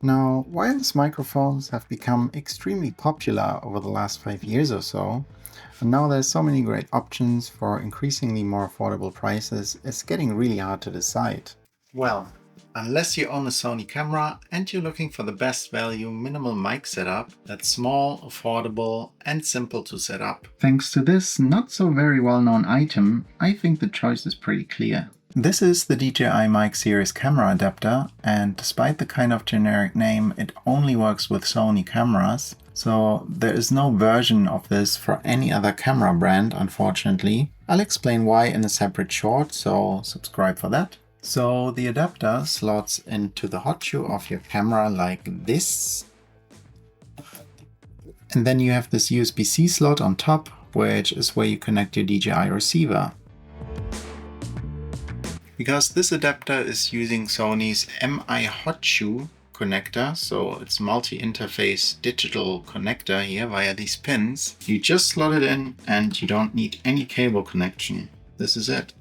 Now, wireless microphones have become extremely popular over the last 5 years or so, and now there's so many great options for increasingly more affordable prices, it's getting really hard to decide. Well, unless you own a Sony camera and you're looking for the best value minimal mic setup that's small, affordable, and simple to set up. Thanks to this not so very well-known item, I think the choice is pretty clear. This is the DJI Mic Series Camera Adapter, and despite the kind of generic name, it only works with Sony cameras. So there is no version of this for any other camera brand, unfortunately. I'll explain why in a separate short, so subscribe for that. So the adapter slots into the hot shoe of your camera like this. And then you have this USB-C slot on top, which is where you connect your DJI receiver. Because this adapter is using Sony's MI hot shoe connector, so it's multi-interface digital connector here via these pins, you just slot it in and you don't need any cable connection. This is it.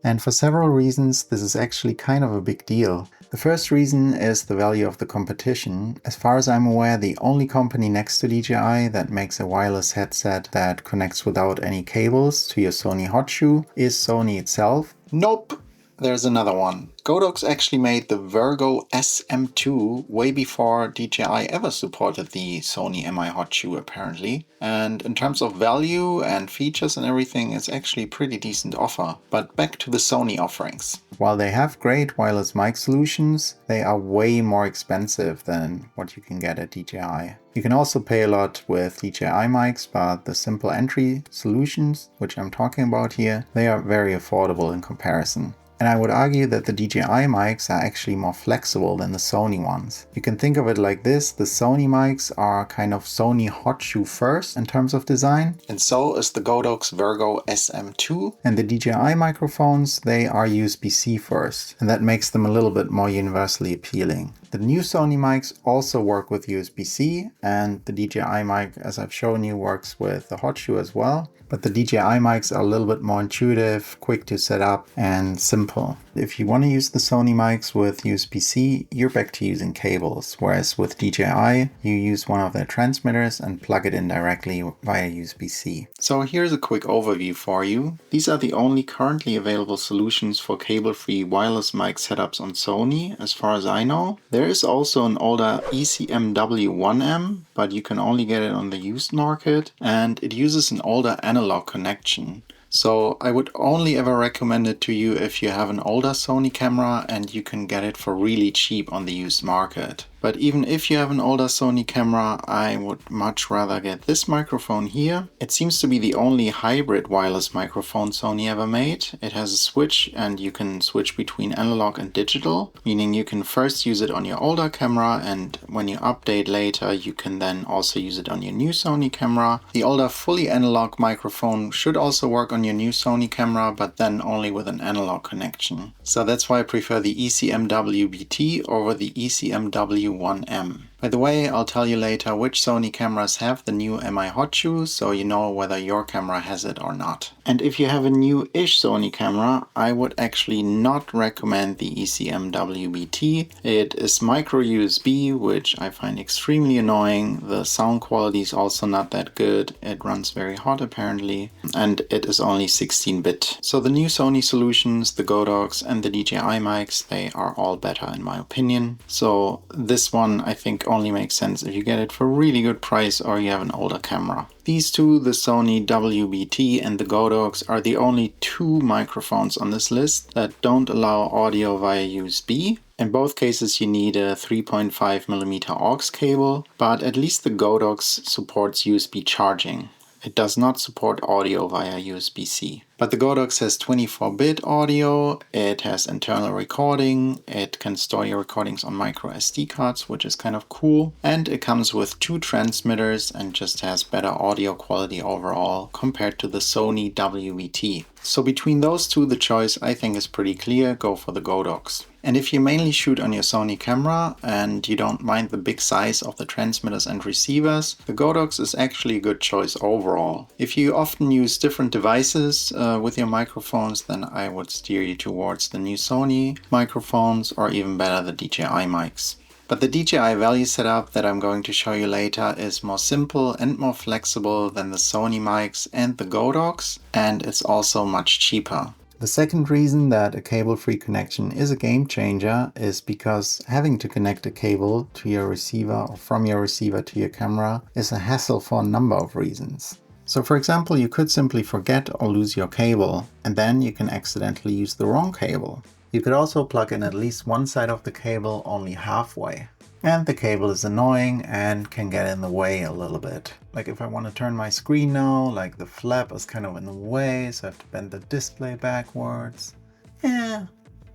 And for several reasons, this is actually kind of a big deal. The first reason is the value of the competition. As far as I'm aware, the only company next to DJI that makes a wireless headset that connects without any cables to your Sony hot shoe is Sony itself. Nope! There's another one. Godox actually made the Virgo SM2 way before DJI ever supported the Sony MI hot shoe apparently. And in terms of value and features and everything, it's actually a pretty decent offer. But back to the Sony offerings. While they have great wireless mic solutions, they are way more expensive than what you can get at DJI. You can also pay a lot with DJI mics, but the simple entry solutions, which I'm talking about here, they are very affordable in comparison. And I would argue that the DJI mics are actually more flexible than the Sony ones. You can think of it like this: the Sony mics are kind of Sony hot shoe first in terms of design, and so is the Godox Virgo SM2. And the DJI microphones, they are USB-C first, and that makes them a little bit more universally appealing. The new Sony mics also work with USB-C, and the DJI mic, as I've shown you, works with the hot shoe as well. But the DJI mics are a little bit more intuitive, quick to set up, and simple. If you want to use the Sony mics with USB-C, you're back to using cables, whereas with DJI, you use one of their transmitters and plug it in directly via USB-C. So here's a quick overview for you. These are the only currently available solutions for cable-free wireless mic setups on Sony, as far as I know. There is also an older ECMW1M, but you can only get it on the used market, and it uses an older analog connection. So I would only ever recommend it to you if you have an older Sony camera and you can get it for really cheap on the used market. But even if you have an older Sony camera, I would much rather get this microphone here. It seems to be the only hybrid wireless microphone Sony ever made. It has a switch and you can switch between analog and digital, meaning you can first use it on your older camera, and when you update later you can then also use it on your new Sony camera. The older fully analog microphone should also work on your new Sony camera, but then only with an analog connection. So that's why I prefer the ECMW-BT over the ECMW-1M. By the way, I'll tell you later which Sony cameras have the new MI hot shoe, so you know whether your camera has it or not. And if you have a new-ish Sony camera, I would actually not recommend the ECMW-BT. It is micro USB, which I find extremely annoying. The sound quality is also not that good. It runs very hot apparently, and it is only 16-bit. So the new Sony solutions, the Godox and the DJI mics, they are all better in my opinion. So this one I think only makes sense if you get it for a really good price or you have an older camera. These two, the Sony WBT and the Godox, are the only two microphones on this list that don't allow audio via USB. In both cases you need a 3.5mm aux cable, but at least the Godox supports USB charging. It does not support audio via USB-C. But the Godox has 24-bit audio, it has internal recording, it can store your recordings on micro SD cards, which is kind of cool, and it comes with two transmitters and just has better audio quality overall compared to the Sony WBT. So between those two, the choice I think is pretty clear: go for the Godox. And if you mainly shoot on your Sony camera and you don't mind the big size of the transmitters and receivers, the Godox is actually a good choice overall. If you often use different devices with your microphones, then I would steer you towards the new Sony microphones, or even better, the DJI mics. But the DJI value setup that I'm going to show you later is more simple and more flexible than the Sony mics and the Go Dogs, and it's also much cheaper. The second reason that a cable-free connection is a game changer is because having to connect a cable to your receiver or from your receiver to your camera is a hassle for a number of reasons. So for example, you could simply forget or lose your cable, and then you can accidentally use the wrong cable. You could also plug in at least one side of the cable only halfway. And the cable is annoying and can get in the way a little bit. Like if I want to turn my screen now, like the flap is kind of in the way, so I have to bend the display backwards. Yeah.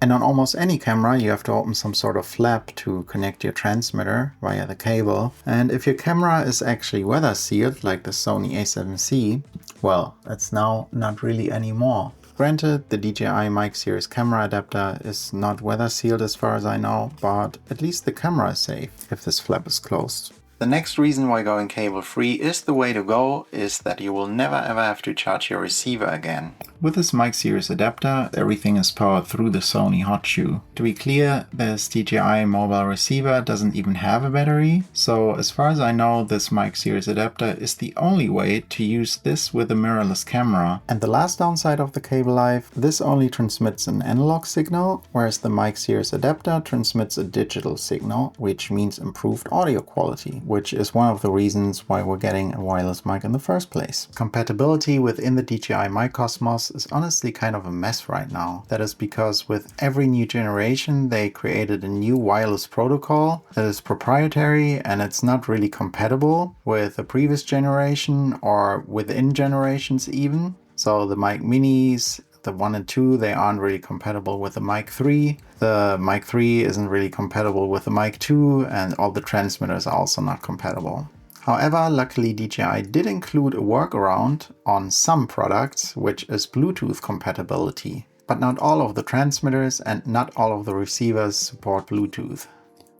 And on almost any camera, you have to open some sort of flap to connect your transmitter via the cable. And if your camera is actually weather sealed, like the Sony a7C, well, that's now not really anymore. Granted, the DJI Mic Series camera adapter is not weather sealed as far as I know, but at least the camera is safe if this flap is closed. The next reason why going cable free is the way to go is that you will never ever have to charge your receiver again. With this Mic Series adapter, everything is powered through the Sony hot shoe. To be clear, this DJI mobile receiver doesn't even have a battery, so as far as I know, this Mic Series adapter is the only way to use this with a mirrorless camera. And the last downside of the cable life, this only transmits an analog signal, whereas the Mic Series adapter transmits a digital signal, which means improved audio quality, which is one of the reasons why we're getting a wireless mic in the first place. Compatibility within the DJI Mic Cosmos is honestly kind of a mess right now. That is because with every new generation they created a new wireless protocol that is proprietary, and it's not really compatible with the previous generation or within generations even. So the Mic Minis, the 1 and 2, they aren't really compatible with the Mic 3. The Mic 3 isn't really compatible with the Mic 2, and all the transmitters are also not compatible. However, luckily DJI did include a workaround on some products, which is Bluetooth compatibility. But not all of the transmitters and not all of the receivers support Bluetooth.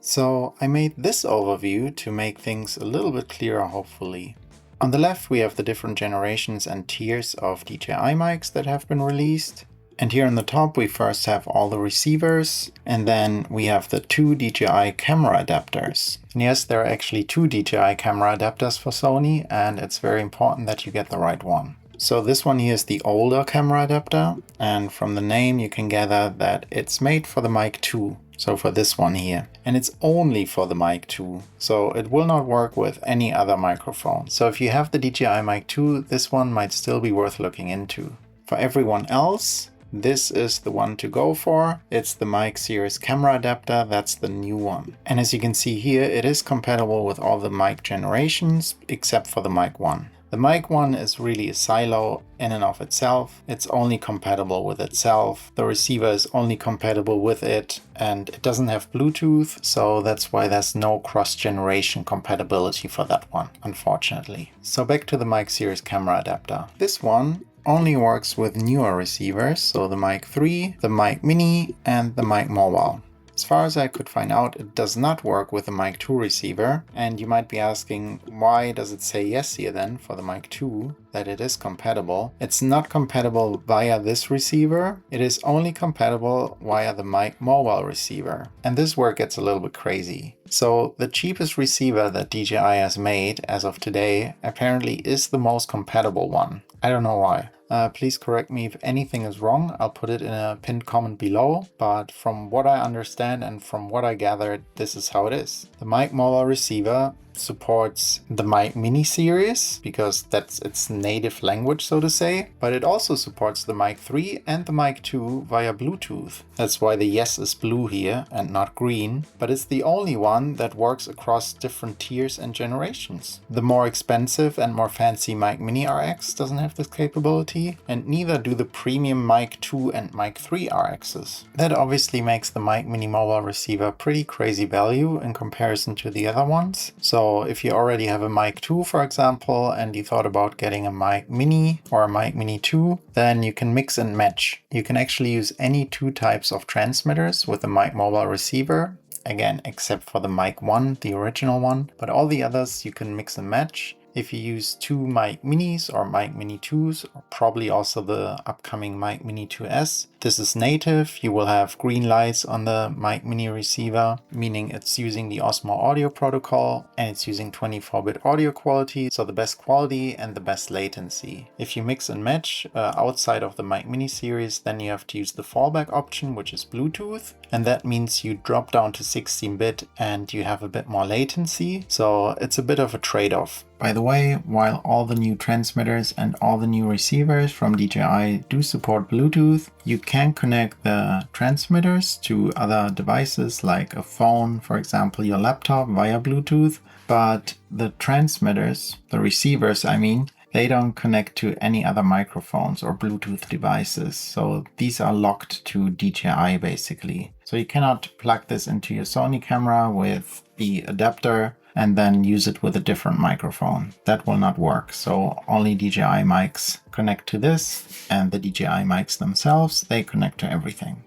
So I made this overview to make things a little bit clearer, hopefully. On the left we have the different generations and tiers of DJI mics that have been released. And here on the top we first have all the receivers, and then we have the 2 DJI camera adapters. And yes, there are actually 2 DJI camera adapters for Sony, and it's very important that you get the right one. So this one here is the older camera adapter, and from the name you can gather that it's made for the Mic 2. So for this one here. And it's only for the Mic 2. So it will not work with any other microphone. So if you have the DJI Mic 2, this one might still be worth looking into. For everyone else, this is the one to go for. It's the Mic Series camera adapter, that's the new one. And as you can see here, it is compatible with all the mic generations except for the Mic 1. The Mic 1 is really a silo in and of itself. It's only compatible with itself. The receiver is only compatible with it, and it doesn't have Bluetooth, so that's why there's no cross-generation compatibility for that one, unfortunately. So back to the Mic Series camera adapter. This one only works with newer receivers, so the Mic 3, the Mic Mini, and the Mic Mobile. As far as I could find out, it does not work with the Mic 2 receiver, and you might be asking, why does it say yes here then for the Mic 2, that it is compatible? It's not compatible via this receiver, it is only compatible via the Mic Mobile receiver. And this is where it gets a little bit crazy. So the cheapest receiver that DJI has made as of today apparently is the most compatible one. I don't know why. Please correct me if anything is wrong. I'll put it in a pinned comment below, but from what I understand and from what I gathered, this is how it is. The Mic Mobile receiver supports the Mic Mini series because that's its native language, so to say, but it also supports the Mic 3 and the Mic 2 via Bluetooth. That's why the yes is blue here and not green, but it's the only one that works across different tiers and generations. The more expensive and more fancy Mic Mini RX doesn't have this capability, and neither do the premium Mic 2 and Mic 3 RXs. That obviously makes the Mic Mini mobile receiver pretty crazy value in comparison to the other ones. So if you already have a Mic 2, for example, and you thought about getting a Mic Mini or a Mic Mini 2, then you can mix and match. You can actually use any 2 types of transmitters with the Mic Mobile receiver. Again, except for the Mic 1, the original one, but all the others you can mix and match. If you use 2 Mic Minis or Mic Mini 2s, or probably also the upcoming Mic Mini 2S, this is native. You will have green lights on the Mic Mini receiver, meaning it's using the Osmo audio protocol and it's using 24-bit audio quality, so the best quality and the best latency. If you mix and match outside of the Mic Mini series, then you have to use the fallback option, which is Bluetooth, and that means you drop down to 16-bit and you have a bit more latency, so it's a bit of a trade-off. By the way, while all the new transmitters and all the new receivers from DJI do support Bluetooth, you can connect the transmitters to other devices like a phone, for example your laptop, via Bluetooth, but the transmitters, the receivers I mean, they don't connect to any other microphones or Bluetooth devices, so these are locked to DJI basically. So you cannot plug this into your Sony camera with the adapter and then use it with a different microphone. That will not work. So only DJI mics connect to this, and the DJI mics themselves, they connect to everything.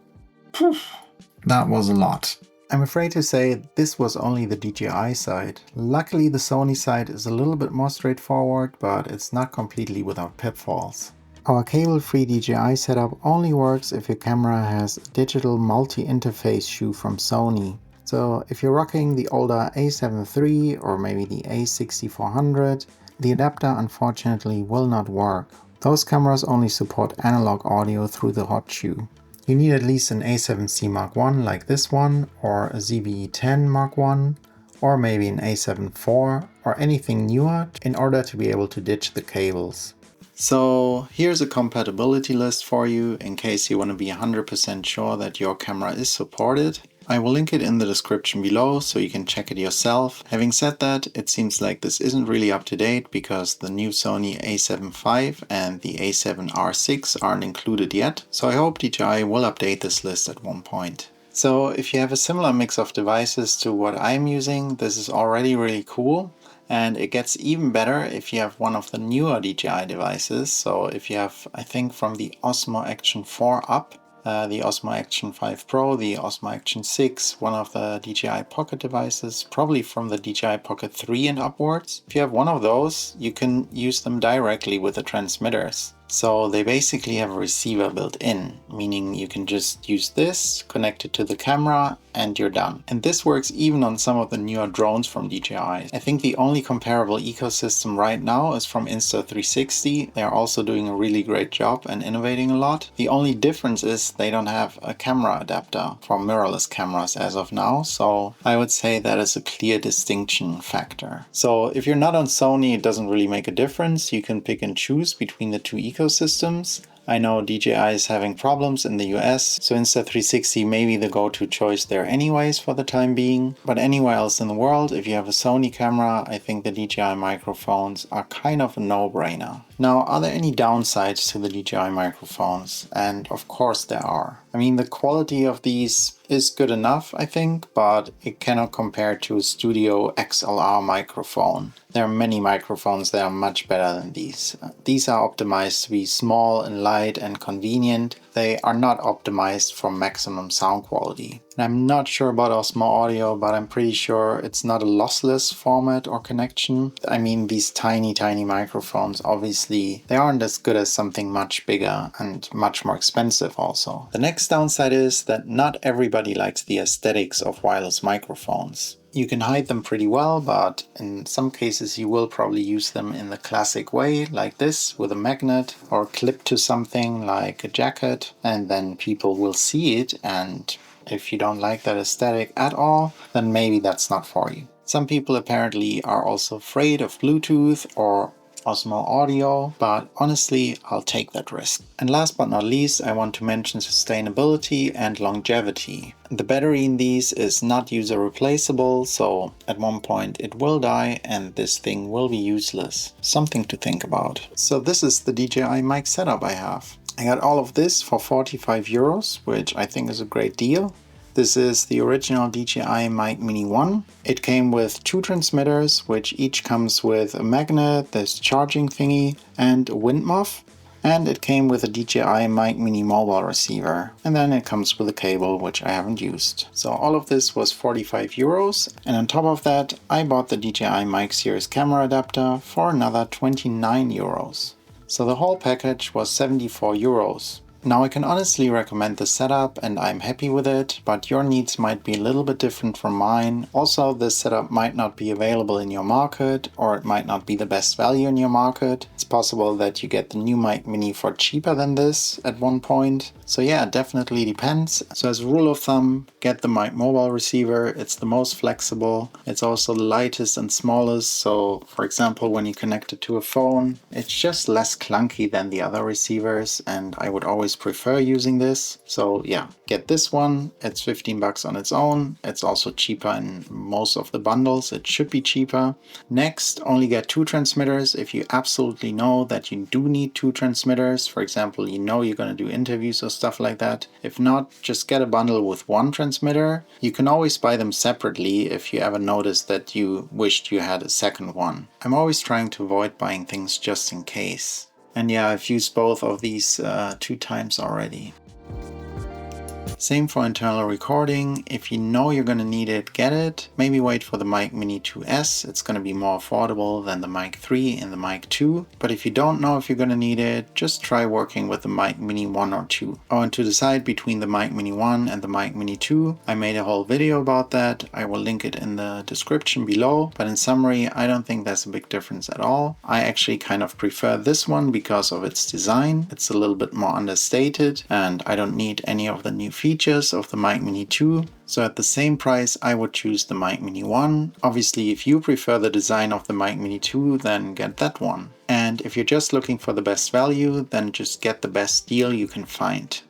That was a lot. I'm afraid to say this was only the DJI side. Luckily the Sony side is a little bit more straightforward, but it's not completely without pitfalls. Our cable-free DJI setup only works if your camera has a digital multi-interface shoe from Sony. So if you're rocking the older A7 III or maybe the A6400, the adapter unfortunately will not work. Those cameras only support analog audio through the hot shoe. You need at least an A7C Mark I like this one, or a ZBE10 Mark I, or maybe an A7 IV or anything newer in order to be able to ditch the cables. So here's a compatibility list for you in case you want to be 100% sure that your camera is supported. I will link it in the description below so you can check it yourself. Having said that, it seems like this isn't really up to date because the new Sony a7 IV and the a7R6 aren't included yet, so I hope DJI will update this list at one point. So if you have a similar mix of devices to what I'm using, this is already really cool. And it gets even better if you have one of the newer DJI devices. So if you have, I think from the Osmo Action 4 up, the Osmo Action 5 Pro, the Osmo Action 6, one of the DJI Pocket devices, probably from the DJI Pocket 3 and upwards. If you have one of those, you can use them directly with the transmitters. So they basically have a receiver built in, meaning you can just use this, connect it to the camera, and you're done. And this works even on some of the newer drones from DJI. I think the only comparable ecosystem right now is from Insta360. They're also doing a really great job and innovating a lot. The only difference is they don't have a camera adapter for mirrorless cameras as of now, so I would say that is a clear distinction factor. So if you're not on Sony, it doesn't really make a difference. You can pick and choose between the two ecosystems. I know DJI is having problems in the US, so Insta360 may be the go-to choice there anyways for the time being. But anywhere else in the world, if you have a Sony camera, I think the DJI microphones are kind of a no-brainer. Now, are there any downsides to the DJI microphones? And of course there are. I mean, the quality of these is good enough, I think, but it cannot compare to a Studio XLR microphone. There are many microphones that are much better than these. These are optimized to be small and light and convenient. They are not optimized for maximum sound quality. And I'm not sure about Osmo Audio, but I'm pretty sure it's not a lossless format or connection. I mean, these tiny microphones, obviously, they aren't as good as something much bigger and much more expensive also. The next downside is that not everybody likes the aesthetics of wireless microphones. You can hide them pretty well, but in some cases you will probably use them in the classic way, like this, with a magnet or clipped to something like a jacket, and then people will see it, and if you don't like that aesthetic at all, then maybe that's not for you. Some people apparently are also afraid of Bluetooth or Osmo Audio, but honestly, I'll take that risk. And last but not least, I want to mention sustainability and longevity. The battery in these is not user replaceable, so at one point it will die and this thing will be useless. Something to think about. So this is the DJI mic setup I have. I got all of this for 45 euros, which I think is a great deal. This is the original DJI Mic Mini 1. It came with two transmitters, which each comes with a magnet, this charging thingy, and a wind muff. And it came with a DJI Mic Mini mobile receiver. And then it comes with a cable, which I haven't used. So all of this was 45 euros. And on top of that, I bought the DJI Mic Series camera adapter for another 29 euros. So the whole package was 74 euros. Now I can honestly recommend the setup and I'm happy with it, but your needs might be a little bit different from mine. Also, this setup might not be available in your market, or it might not be the best value in your market. It's possible that you get the new Mic Mini for cheaper than this at one point. So yeah, it definitely depends. So as a rule of thumb, get the Mic Mobile receiver. It's the most flexible. It's also the lightest and smallest. So for example, when you connect it to a phone, it's just less clunky than the other receivers, and I would always prefer using this. So yeah, get this one. It's 15 bucks on its own. It's also cheaper in most of the bundles. It should be cheaper. Next, only get 2 transmitters if you absolutely know that you do need 2 transmitters. For example, you know you're going to do interviews or stuff like that. If not, just get a bundle with 1 transmitter. You can always buy them separately if you ever noticed that you wished you had a second one. I'm always trying to avoid buying things just in case. And yeah, I've used both of these 2 times already. Same for internal recording. If you know you're going to need it, get it. Maybe wait for the Mic Mini 2S. It's going to be more affordable than the Mic 3 and the Mic 2. But if you don't know if you're going to need it, just try working with the Mic Mini 1 or 2. Oh, and to decide between the Mic Mini 1 and the Mic Mini 2, I made a whole video about that. I will link it in the description below. But in summary, I don't think there's a big difference at all. I actually kind of prefer this one because of its design. It's a little bit more understated, and I don't need any of the new features of the Mic Mini 2. So at the same price, I would choose the Mic Mini 1. Obviously, if you prefer the design of the Mic Mini 2, then get that one. And if you're just looking for the best value, then just get the best deal you can find.